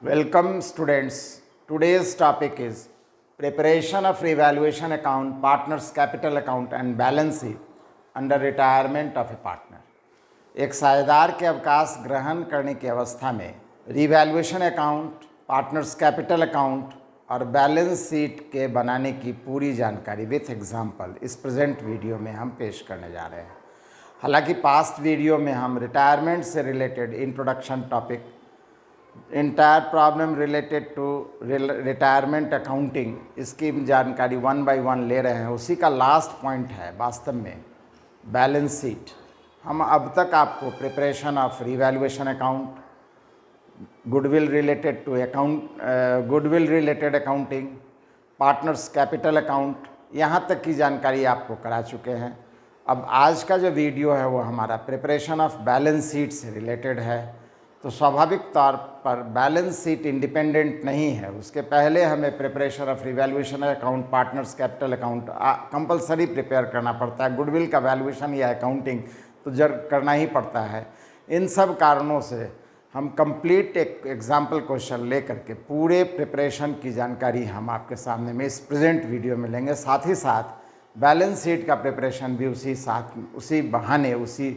Welcome students. Today's topic is preparation of revaluation account, partner's capital account and balance sheet under retirement of a partner. एक साझेदार के अवकाश ग्रहण करने की अवस्था में revaluation account, partners capital account और बैलेंस शीट के बनाने की पूरी जानकारी विथ एग्जाम्पल इस प्रेजेंट वीडियो में हम पेश करने जा रहे हैं। हालांकि पास्ट वीडियो में हम रिटायरमेंट से related introduction topic, entire problem related to retirement accounting, इसकी जानकारी 1 बाय 1 ले रहे हैं। उसी का लास्ट पॉइंट है वास्तव में बैलेंस शीट। हम अब तक आपको preparation of revaluation account, goodwill related to account, goodwill related accounting, partners capital account, यहाँ तक की जानकारी आपको करा चुके हैं। अब आज का जो वीडियो है वो हमारा प्रिपरेशन ऑफ बैलेंस शीट से रिलेटेड है। तो स्वाभाविक तौर पर बैलेंस शीट इंडिपेंडेंट नहीं है, उसके पहले हमें preparation of revaluation account, partners capital account compulsory prepare करना पड़ता है। गुडविल का वैल्यूएशन या अकाउंटिंग तो करना ही पड़ता है। इन सब कारणों से हम कंप्लीट एक एग्जाम्पल क्वेश्चन लेकर के पूरे प्रिपरेशन की जानकारी हम आपके सामने में इस प्रेजेंट वीडियो में लेंगे। साथ ही साथ बैलेंस शीट का प्रिपरेशन भी उसी बहाने, उसी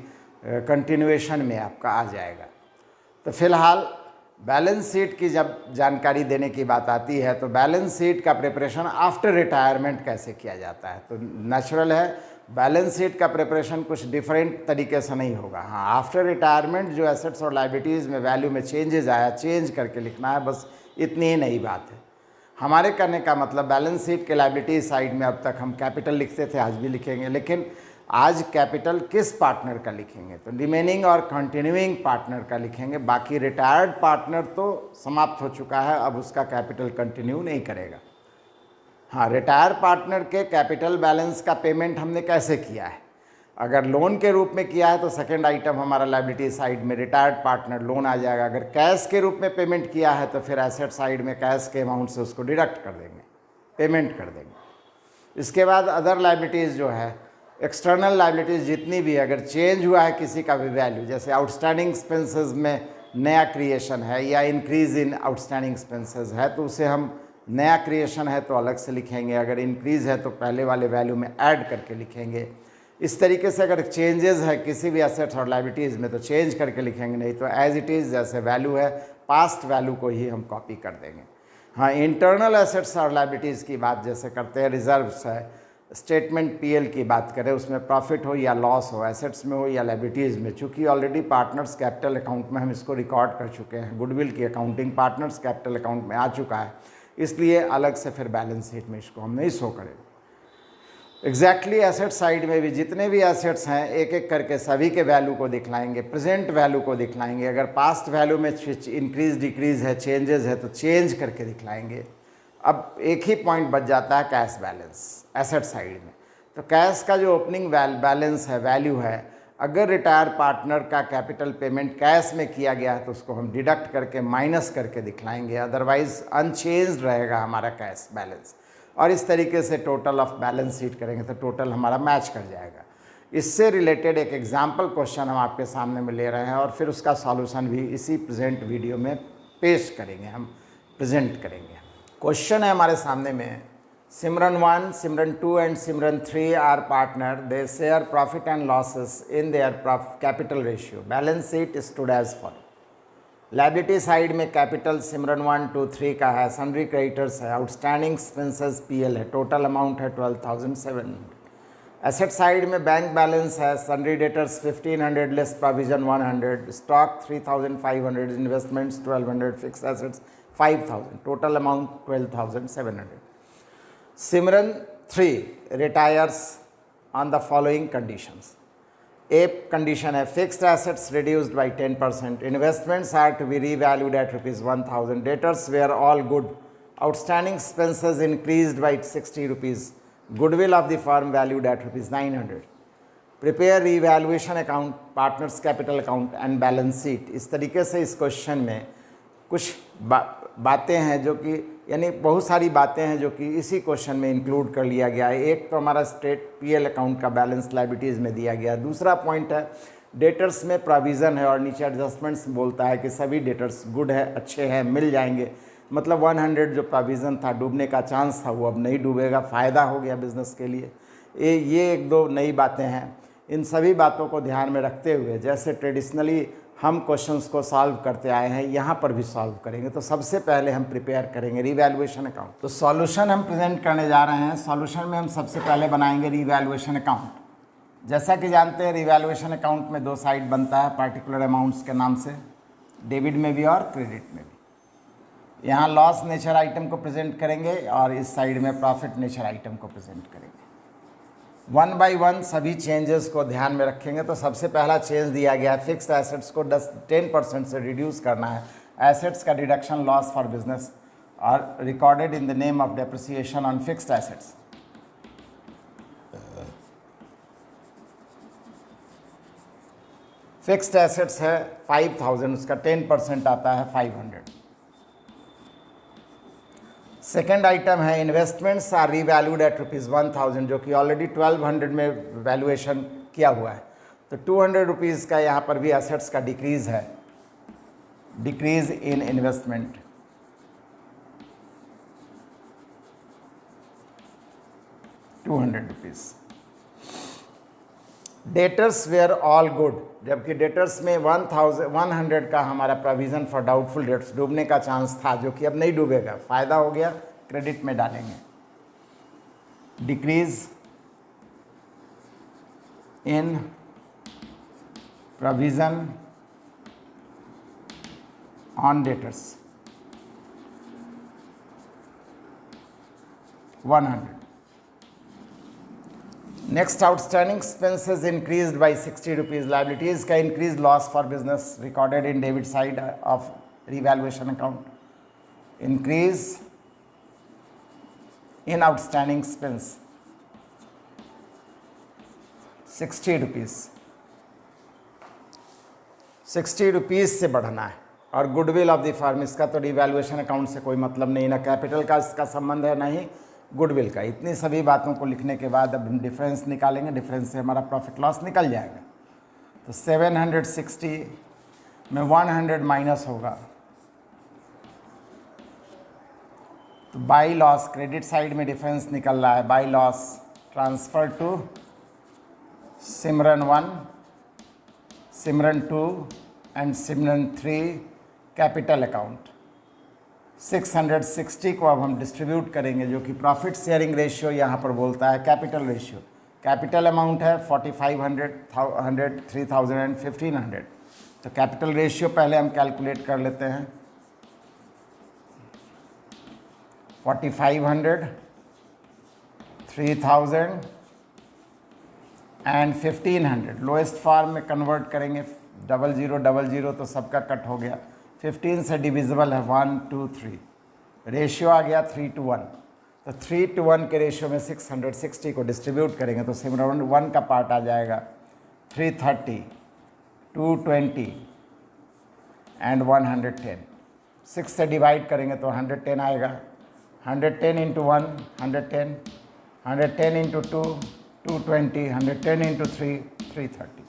कंटिन्यूएशन में आपका आ जाएगा। तो फिलहाल बैलेंस शीट की जब जानकारी देने की बात आती है तो बैलेंस शीट का प्रिपरेशन आफ्टर रिटायरमेंट कैसे किया जाता है, तो नेचुरल है बैलेंस शीट का प्रिपरेशन कुछ डिफरेंट तरीके से नहीं होगा। हाँ, आफ्टर रिटायरमेंट जो एसेट्स और लायबिलिटीज़ में वैल्यू में चेंजेस आया, चेंज करके लिखना है, बस इतनी ही नई बात है। हमारे करने का मतलब बैलेंस शीट के लायबिलिटी साइड में अब तक हम कैपिटल लिखते थे, आज भी लिखेंगे, लेकिन आज कैपिटल किस पार्टनर का लिखेंगे, तो रिमेनिंग और कंटिन्यूइंग पार्टनर का लिखेंगे। बाकी रिटायर्ड पार्टनर तो समाप्त हो चुका है, अब उसका कैपिटल कंटिन्यू नहीं करेगा। हाँ, रिटायर पार्टनर के कैपिटल बैलेंस का पेमेंट हमने कैसे किया है, अगर लोन के रूप में किया है तो सेकंड आइटम हमारा लायबिलिटी साइड में रिटायर्ड पार्टनर लोन आ जाएगा। अगर कैश के रूप में पेमेंट किया है तो फिर एसेट साइड में कैश के अमाउंट से उसको डिडक्ट कर देंगे, पेमेंट कर देंगे। इसके बाद अदर लायबिलिटीज़ जो है, एक्सटर्नल लायबिलिटीज़ जितनी भी, अगर चेंज हुआ है किसी का भी वैल्यू, जैसे आउटस्टैंडिंग एक्सपेंसेस में नया क्रिएशन है या इंक्रीज़ इन आउटस्टैंडिंग एक्सपेंसेस है तो उसे हम नया क्रिएशन है तो अलग से लिखेंगे, अगर इंक्रीज़ है तो पहले वाले वैल्यू में ऐड करके लिखेंगे। इस तरीके से अगर चेंजेस है किसी भी एसेट्स और लायबिलिटीज़ में तो चेंज करके लिखेंगे, नहीं तो एज इट इज़ जैसे वैल्यू है पास्ट वैल्यू को ही हम कॉपी कर देंगे। हाँ, इंटरनल एसेट्स और लायबिलिटीज़ की बात जैसे करते हैं, रिजर्व्स है, स्टेटमेंट पीएल की बात करें, उसमें प्रॉफिट हो या लॉस हो, एसेट्स में हो या लायबिलिटीज़ में, चूँकि ऑलरेडी पार्टनर्स कैपिटल अकाउंट में हम इसको रिकॉर्ड कर चुके हैं, गुडविल की अकाउंटिंग पार्टनर्स कैपिटल अकाउंट में आ चुका है, इसलिए अलग से फिर बैलेंस शीट में इसको हम नहीं शो करेंगे। एग्जैक्टली एसेट साइड में भी जितने भी एसेट्स हैं एक एक करके सभी के वैल्यू को दिखलाएंगे, प्रेजेंट वैल्यू को दिखलाएंगे, अगर पास्ट वैल्यू में इंक्रीज डिक्रीज है, चेंजेस है तो चेंज करके दिखलाएंगे। अब एक ही पॉइंट बच जाता है कैश बैलेंस एसेट साइड में। तो कैश का जो ओपनिंग बैलेंस है, वैल्यू है, अगर रिटायर पार्टनर का कैपिटल पेमेंट कैश में किया गया है तो उसको हम डिडक्ट करके माइनस करके दिखलाएंगे, अदरवाइज अनचेंज्ड रहेगा हमारा कैश बैलेंस। और इस तरीके से टोटल ऑफ बैलेंस शीट करेंगे तो टोटल हमारा मैच कर जाएगा। इससे रिलेटेड एक एग्जाम्पल क्वेश्चन हम आपके सामने में ले रहे हैं और फिर उसका सॉल्यूशन भी इसी प्रेजेंट वीडियो में पेश करेंगे, हम प्रेजेंट करेंगे। क्वेश्चन है हमारे सामने में, Simran 1, Simran 2 and Simran 3 are partner. They share profit and losses in their capital ratio. Balance sheet stood as follows. Liability side में capital Simran 1, 2, 3 का है, sundry creditors है, outstanding expenses PL है, total amount है 12,700. Asset side में bank balance है, sundry debtors 1500 less provision 100, stock 3,500, investments 1200, fixed assets 5,000, total amount 12,700. Simran 3 retires on the following conditions. A condition है, fixed assets reduced by 10%, investments are to be revalued at ₹1,000, debtors were all good, outstanding expenses increased by 60 rupees, goodwill of the firm valued at ₹900. Prepare revaluation account, partners capital account and balance sheet। इस तरीके से इस question में कुछ बातें हैं जो कि, यानी बहुत सारी बातें हैं जो कि इसी क्वेश्चन में इंक्लूड कर लिया गया है। एक तो हमारा स्टेट पीएल अकाउंट का बैलेंस लायबिलिटीज़ में दिया गया है, दूसरा पॉइंट है डेटर्स में प्रोविज़न है और नीचे एडजस्टमेंट्स बोलता है कि सभी डेटर्स गुड है, अच्छे हैं, मिल जाएंगे। मतलब 100 जो प्रोविज़न था, डूबने का चांस था, वो अब नहीं डूबेगा, फ़ायदा हो गया बिज़नेस के लिए। ये एक दो नई बातें हैं। इन सभी बातों को ध्यान में रखते हुए जैसे ट्रेडिशनली हम क्वेश्चंस को सॉल्व करते आए हैं, यहाँ पर भी सॉल्व करेंगे। तो सबसे पहले हम प्रिपेयर करेंगे रीवैल्यूएशन अकाउंट। तो सॉल्यूशन हम प्रेजेंट करने जा रहे हैं। सॉल्यूशन में हम सबसे पहले बनाएंगे रीवैल्यूएशन अकाउंट। जैसा कि जानते हैं रीवैल्यूएशन अकाउंट में दो साइड बनता है पर्टिकुलर अमाउंट्स के नाम से, डेबिट में भी और क्रेडिट में भी। यहाँ लॉस नेचर आइटम को प्रेजेंट करेंगे और इस साइड में प्रॉफिट नेचर आइटम को प्रेजेंट करेंगे। वन बाय वन सभी चेंजेस को ध्यान में रखेंगे। तो सबसे पहला चेंज दिया गया है, फिक्स्ड एसेट्स को 10% से रिड्यूस करना है। एसेट्स का डिडक्शन लॉस फॉर बिजनेस और recorded in the name of depreciation on fixed assets. Fixed assets है 5000, उसका 10% आता है 500। सेकेंड आइटम है इन्वेस्टमेंट्स आर रीवैल्यूड एट ₹1000, जो कि ऑलरेडी 1200 में वैल्यूएशन किया हुआ है। तो 200 रुपीज़ का यहाँ पर भी एसेट्स का डिक्रीज़ है, decrease in investment. ₹200। Debtors were all good, जबकि डेटर्स में 100 का हमारा प्रोविज़न फॉर डाउटफुल डेट्स, डूबने का चांस था, जो कि अब नहीं डूबेगा, फ़ायदा हो गया, क्रेडिट में डालेंगे। Decrease in provision on debtors 100। Next outstanding expenses increased by 60 rupees. Liabilities का increase loss for business recorded in debit side of revaluation account. Increase in outstanding expense 60 rupees, 60 rupees से बढ़ना है। और गुडविल ऑफ द फर्म, इसका तो revaluation account से कोई मतलब नहीं, ना कैपिटल का इसका संबंध है, ना ही गुडविल का। इतनी सभी बातों को लिखने के बाद अब हम डिफरेंस निकालेंगे, डिफरेंस से हमारा प्रॉफिट लॉस निकल जाएगा। तो 760 में 100 माइनस होगा, तो बाई लॉस क्रेडिट साइड में डिफरेंस निकल रहा है। By loss transfer to Simran 1, Simran 2 and Simran 3 capital account. 660 को अब हम डिस्ट्रीब्यूट करेंगे, जो कि प्रॉफिट शेयरिंग रेशियो यहाँ पर बोलता है कैपिटल रेशियो। कैपिटल अमाउंट है 4500, 100, 3000 एंड 1500। तो कैपिटल रेशियो पहले हम कैलकुलेट कर लेते हैं। 4500, 3000 एंड 1500 लोएस्ट फॉर्म में कन्वर्ट करेंगे। 0000 तो सबका कट हो गया। 15 से डिविजिबल है 1, 2, 3। रेशियो आ गया 3 to 1। तो 3 to 1 के रेशियो में 660 को डिस्ट्रीब्यूट करेंगे तो सिमरन 1 का पार्ट आ जाएगा 330, 220 एंड 110। 6 से डिवाइड करेंगे तो 110 आएगा। 110 into 1 110, 110 into 2 220, 110 into 3 330।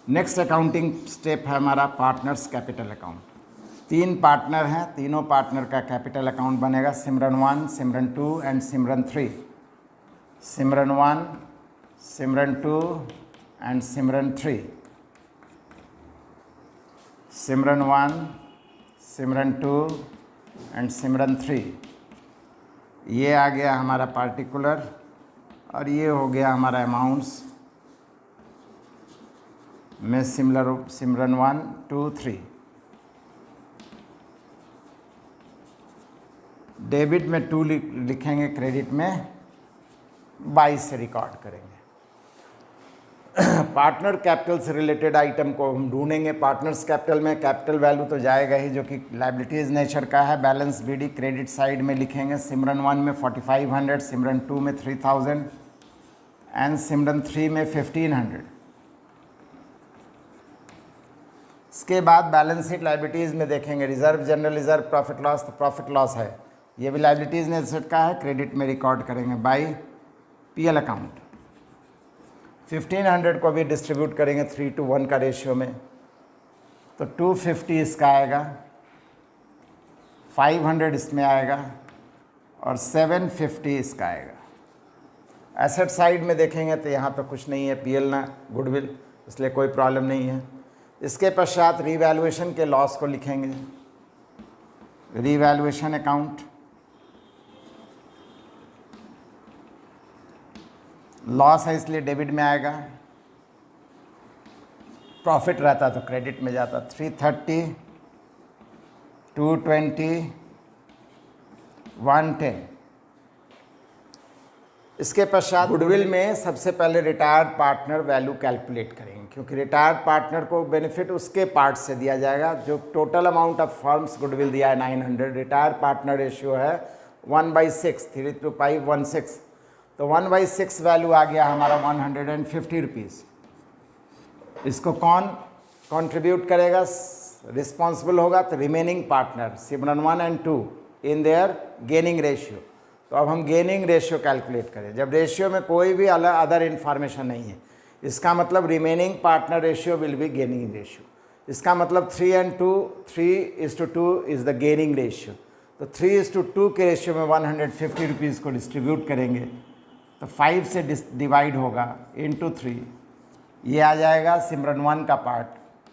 Next accounting step है हमारा पार्टनर्स कैपिटल अकाउंट। 3 पार्टनर हैं, तीनों पार्टनर का कैपिटल अकाउंट बनेगा। Simran 1, Simran 2 and Simran 3। Simran 1, Simran 2 and Simran 3। Simran 1, Simran 2 and Simran 3। ये आ गया हमारा पार्टिकुलर और ये हो गया हमारा अमाउंट्स में सिमरन 1, 2, 3। डेबिट में 2 लिखेंगे, क्रेडिट में 22 से रिकॉर्ड करेंगे। पार्टनर कैपिटल से रिलेटेड आइटम को हम ढूंढेंगे। पार्टनर्स कैपिटल में कैपिटल वैल्यू तो जाएगा ही, जो कि लाइबिलिटीज़ नेचर का है। बैलेंस बीडी क्रेडिट साइड में लिखेंगे। सिमरन 1 में 4500, सिमरन 2 में 3000 एंड सिमरन 3 में 1500। इसके बाद बैलेंस शीट लाइबिलिटीज़ में देखेंगे reserve, general reserve, profit loss. तो प्रॉफिट लॉस है, ये भी लाइबिलिटीज़ नेचर का है, क्रेडिट में रिकॉर्ड करेंगे बाय पीएल अकाउंट। 1500 को भी डिस्ट्रीब्यूट करेंगे 3:1 का रेशियो में, तो 250 इसका आएगा, 500 इसमें आएगा और 750 इसका आएगा। एसेट साइड में देखेंगे तो यहाँ तो कुछ नहीं है, पीएल ना गुडविल, इसलिए कोई प्रॉब्लम नहीं है। इसके पश्चात रीवैल्यूएशन के लॉस को लिखेंगे, रीवैल्यूएशन अकाउंट, लॉस है इसलिए डेबिट में आएगा, प्रॉफिट रहता तो क्रेडिट में जाता। 330, 220, 110। इसके पश्चात गुडविल में सबसे पहले रिटायर्ड पार्टनर वैल्यू कैलकुलेट करेंगे, क्योंकि रिटायर्ड पार्टनर को बेनिफिट उसके पार्ट से दिया जाएगा। जो total amount of firms goodwill दिया है 900, रिटायर्ड पार्टनर रेशियो है 1/6, 3:516, तो 1/6 वैल्यू आ गया हमारा 150 रुपीज़। इसको कौन कंट्रीब्यूट करेगा, रिस्पॉन्सिबल होगा, तो रिमेनिंग पार्टनर सिमरन 1 और 2 इन देयर गेनिंग रेशियो। तो अब हम गेनिंग रेशियो कैलकुलेट करें। जब रेशियो में कोई भी अदर इन्फॉर्मेशन नहीं है, इसका मतलब remaining partner ratio will be gaining ratio. इसका मतलब 3 और 2, 3:2 इज़ द गेनिंग रेशियो। तो 3:2 के रेशियो में 150 रुपीज़ को डिस्ट्रीब्यूट करेंगे, तो 5 से डिवाइड होगा इंटू 3, ये आ जाएगा सिमरन 1 का पार्ट।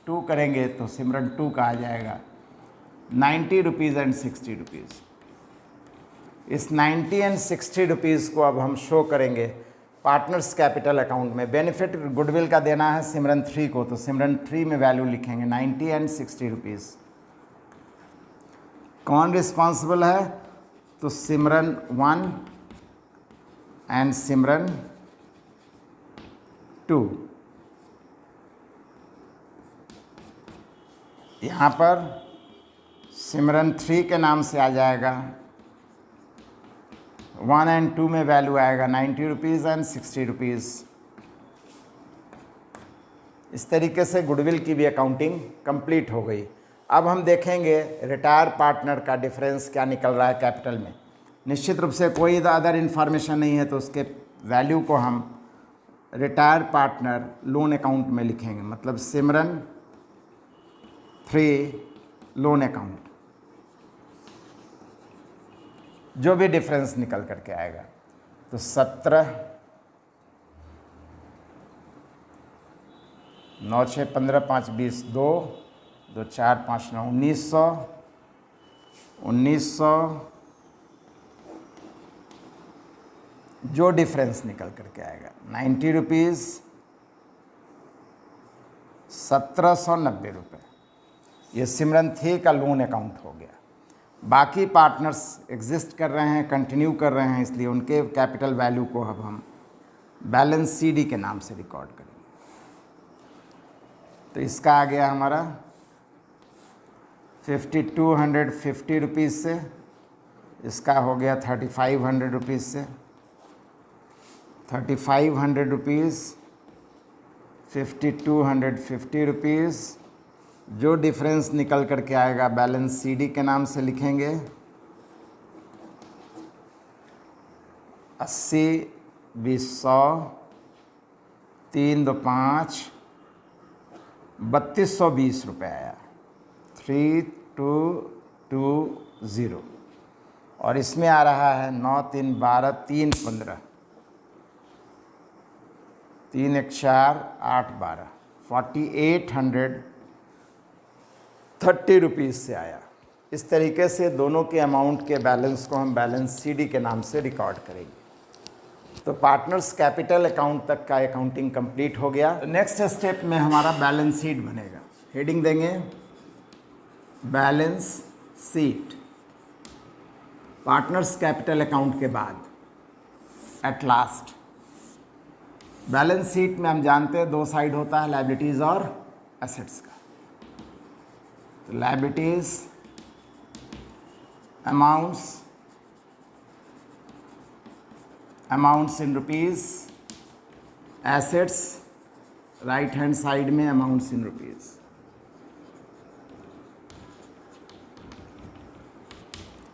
2 करेंगे तो सिमरन 2 का आ जाएगा 90 रुपीज़ एंड 60 रुपीज़। इस 90 एंड 60 रुपीज़ को अब हम शो करेंगे पार्टनर्स कैपिटल अकाउंट में। बेनिफिट गुडविल का देना है सिमरन 3 को, तो सिमरन 3 में वैल्यू लिखेंगे 90 एंड 60 रुपीज़। कौन रिस्पॉन्सिबल है, तो सिमरन 1 एंड सिमरन 2। यहाँ पर सिमरन 3 के नाम से आ जाएगा, 1 और 2 में वैल्यू आएगा 90 रुपीज़ एंड 60 रुपीज़। इस तरीके से गुडविल की भी अकाउंटिंग कंप्लीट हो गई। अब हम देखेंगे रिटायर पार्टनर का डिफरेंस क्या निकल रहा है कैपिटल में। निश्चित रूप से कोई अदर इन्फॉर्मेशन नहीं है, तो उसके वैल्यू को हम रिटायर पार्टनर लोन अकाउंट में लिखेंगे, मतलब सिमरन 3 लोन अकाउंट। जो भी डिफरेंस निकल करके आएगा, तो 17, 9 6 15 5 20, 2 2 4 5 9, 1900 जो डिफरेंस निकल करके आएगा 90 रुपीज़, 1790 रुपये। ये सिमरन 3 का लोन अकाउंट हो गया। बाकी पार्टनर्स एग्जिस्ट कर रहे हैं, कंटिन्यू कर रहे हैं, इसलिए उनके कैपिटल वैल्यू को अब हम बैलेंस सीडी के नाम से रिकॉर्ड करेंगे। तो इसका आ गया हमारा 5250 रुपीज़ से, इसका हो गया 3500 रुपीज़ से, 3500 रुपीज़, 5250 रुपीज़। जो डिफरेंस निकल करके आएगा बैलेंस सीडी के नाम से लिखेंगे। 80 20 100, 3 2 5, 3220 रुपये आया, 3220। और इसमें आ रहा है 9 3 12, 3 15, 3 1 4 8 12, 4830 रुपीज़ से आया। इस तरीके से दोनों के अमाउंट के बैलेंस को हम बैलेंस सीडी के नाम से रिकॉर्ड करेंगे। तो पार्टनर्स कैपिटल अकाउंट तक का अकाउंटिंग कंप्लीट हो गया। तो नेक्स्ट स्टेप में हमारा बैलेंस शीट बनेगा। हेडिंग देंगे balance sheet. Partners capital account के बाद एट लास्ट बैलेंस शीट में हम जानते हैं 2 साइड होता है, लायबिलिटीज़ और एसेट्स का। तो liabilities amounts in rupees, assets right hand side में अमाउंट्स इन रुपीज़।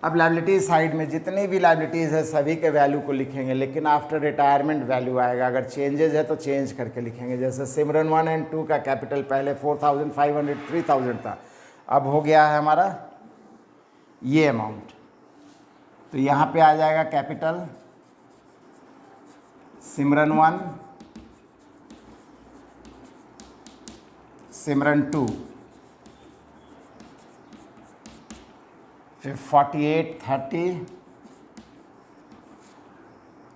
अब लायबिलिटी साइड में जितनी भी लायबिलिटीज़ है सभी के वैल्यू को लिखेंगे, लेकिन आफ्टर रिटायरमेंट वैल्यू आएगा। अगर चेंजेज है तो चेंज करके लिखेंगे। जैसे सिमरन 1 एंड 2 का कैपिटल पहले 4,500 3,000 था, अब हो गया है हमारा ये अमाउंट। तो यहाँ पे आ जाएगा कैपिटल सिमरन 1, सिमरन 2, फिर 48 30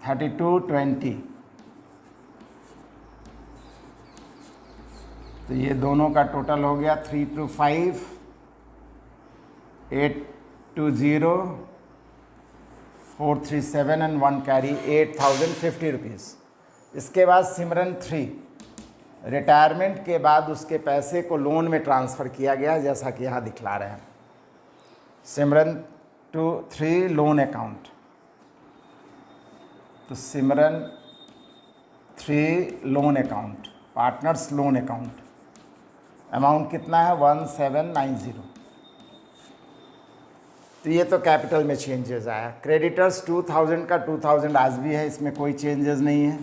32 20। तो ये दोनों का टोटल हो गया 3 to 5 8 to 0 4 3 7 and 1 carry 8,050 rupees. इसके बाद सिमरन 3 रिटायरमेंट के बाद उसके पैसे को लोन में ट्रांसफ़र किया गया, जैसा कि यहाँ दिखला रहे हैं। सिमरन 3 लोन अकाउंट, तो सिमरन 3 loan account, partners loan account, amount कितना है 1790। तो ये तो कैपिटल में चेंजेस आया। क्रेडिटर्स 2000 का 2000 आज भी है, इसमें कोई चेंजेस नहीं है।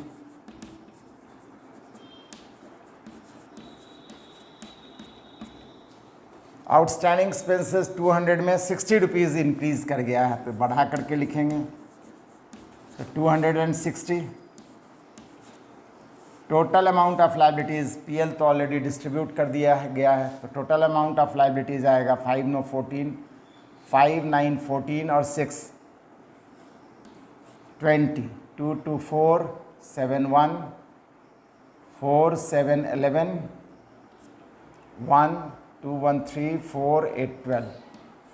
आउटस्टैंडिंग एक्सपेंसेस 200 में 60 रुपीज़ इंक्रीज़ कर गया है, तो बढ़ा करके लिखेंगे। तो 260। Total amount of liabilities, PL तो ऑलरेडी डिस्ट्रीब्यूट कर दिया है गया है, तो टोटल अमाउंट ऑफ लायबिलिटीज़ आएगा 5 9 14 5 9 14 और 6 20 2 2 4 7 1 4 7 11 1 2 1 3 4 8 12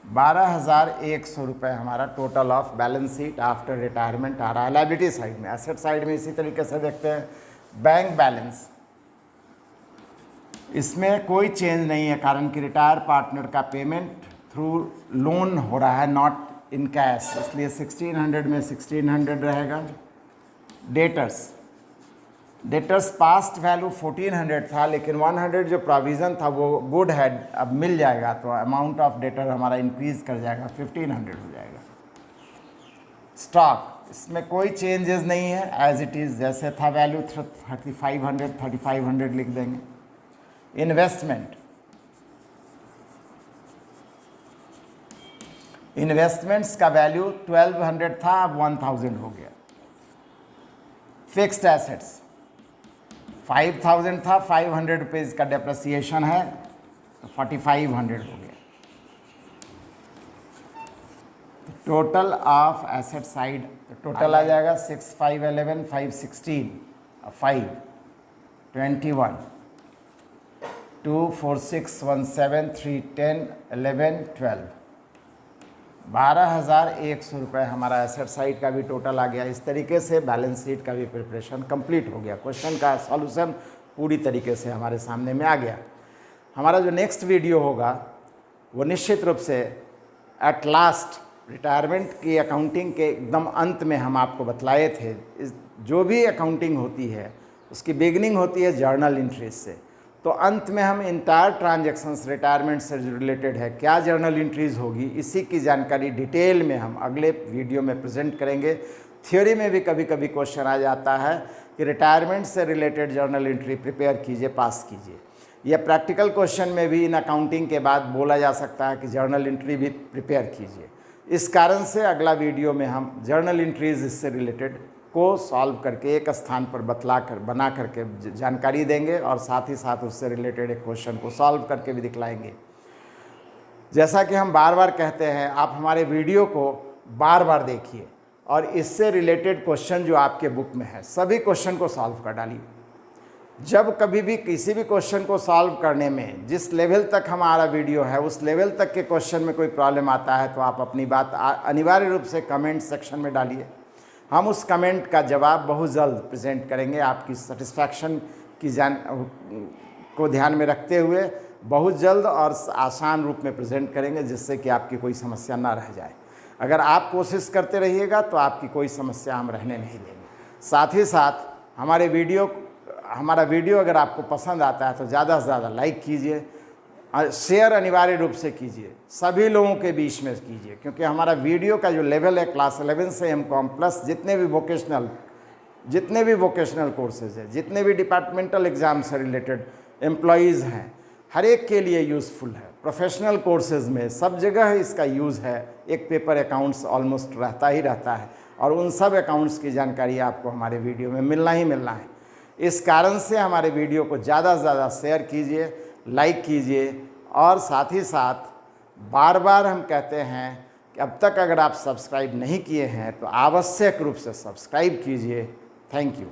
12,100 रुपये हमारा total of balance sheet after retirement आ रहा है लायबिलिटी साइड में। एसेट साइड में इसी तरीके से देखते हैं। बैंक बैलेंस, इसमें कोई चेंज नहीं है, कारण कि रिटायर पार्टनर का पेमेंट थ्रू लोन हो रहा है, नॉट इन कैश, इसलिए 1600 में 1600 रहेगा। डेटर्स पास्ट वैल्यू 1400 था, लेकिन 100 जो प्रोविज़न था वो गुड है, अब मिल जाएगा, तो अमाउंट ऑफ डेटर हमारा इंक्रीज़ कर जाएगा, 1500 हो जाएगा। स्टॉक, इसमें कोई चेंजेस नहीं है, एज इट इज़ जैसे था वैल्यू 3500 लिख देंगे। इन्वेस्टमेंट्स का वैल्यू 1200 था, अब 1000 हो गया। फिक्स्ड एसेट्स 5000 था, 500 रुपीज़ का डेप्रिसिएशन है, तो 4500 हो गया। Total of asset side total आ जाएगा 6 5 11 5 16 5 21 2 4 6 1 7 3 10 11 12 12,100 रुपये हमारा एसेट साइड का भी टोटल आ गया। इस तरीके से बैलेंस शीट का भी प्रिपरेशन कंप्लीट हो गया। क्वेश्चन का सॉल्यूशन पूरी तरीके से हमारे सामने में आ गया। हमारा जो नेक्स्ट वीडियो होगा वो निश्चित रूप से एट लास्ट रिटायरमेंट की अकाउंटिंग के एकदम अंत में हम आपको बतलाए थे। जो भी अकाउंटिंग होती है उसकी बिगनिंग होती है जर्नल एंट्रीज से, तो अंत में हम इंटायर ट्रांजैक्शंस रिटायरमेंट से जो रिलेटेड है क्या जर्नल एंट्रीज होगी, इसी की जानकारी डिटेल में हम अगले वीडियो में प्रेजेंट करेंगे। थ्योरी में भी कभी कभी क्वेश्चन आ जाता है कि रिटायरमेंट से रिलेटेड जर्नल एंट्री प्रिपेयर कीजिए, पास कीजिए। या प्रैक्टिकल क्वेश्चन में भी इन अकाउंटिंग के बाद बोला जा सकता है कि जर्नल एंट्री भी प्रिपेयर कीजिए। इस कारण से अगला वीडियो में हम जर्नल एंट्रीज इससे रिलेटेड को सॉल्व करके एक स्थान पर बना करके जानकारी देंगे और साथ ही साथ उससे रिलेटेड एक क्वेश्चन को सॉल्व करके भी दिखलाएंगे। जैसा कि हम बार बार कहते हैं, आप हमारे वीडियो को बार बार देखिए और इससे रिलेटेड क्वेश्चन जो आपके बुक में है सभी क्वेश्चन को सॉल्व कर डालिए। जब कभी भी किसी भी क्वेश्चन को सॉल्व करने में जिस लेवल तक हमारा वीडियो है उस लेवल तक के क्वेश्चन में कोई प्रॉब्लम आता है तो आप अपनी बात अनिवार्य रूप से कमेंट सेक्शन में डालिए। हम उस कमेंट का जवाब बहुत जल्द प्रेजेंट करेंगे। आपकी सेटिस्फैक्शन की को ध्यान में रखते हुए बहुत जल्द और आसान रूप में प्रेजेंट करेंगे, जिससे कि आपकी कोई समस्या ना रह जाए। अगर आप कोशिश करते रहिएगा तो आपकी कोई समस्या हम रहने नहीं देंगे। साथ ही साथ हमारा वीडियो अगर आपको पसंद आता है तो ज़्यादा से ज़्यादा लाइक कीजिए, शेयर अनिवार्य रूप से कीजिए, सभी लोगों के बीच में कीजिए, क्योंकि हमारा वीडियो का जो लेवल है क्लास 11 से M.Com प्लस जितने भी वोकेशनल कोर्सेज हैं, जितने भी डिपार्टमेंटल एग्ज़ाम से रिलेटेड एम्प्लॉयज़ हैं, हर एक के लिए यूज़फुल है। प्रोफेशनल कोर्सेज में सब जगह इसका यूज़ है। एक पेपर अकाउंट्स ऑलमोस्ट रहता ही रहता है और उन सब अकाउंट्स की जानकारी आपको हमारे वीडियो में मिलना ही मिलना है। इस कारण से हमारे वीडियो को ज़्यादा से ज़्यादा शेयर कीजिए, लाइक कीजिए और साथ ही साथ बार बार हम कहते हैं कि अब तक अगर आप सब्सक्राइब नहीं किए हैं तो आवश्यक रूप से सब्सक्राइब कीजिए। Thank you.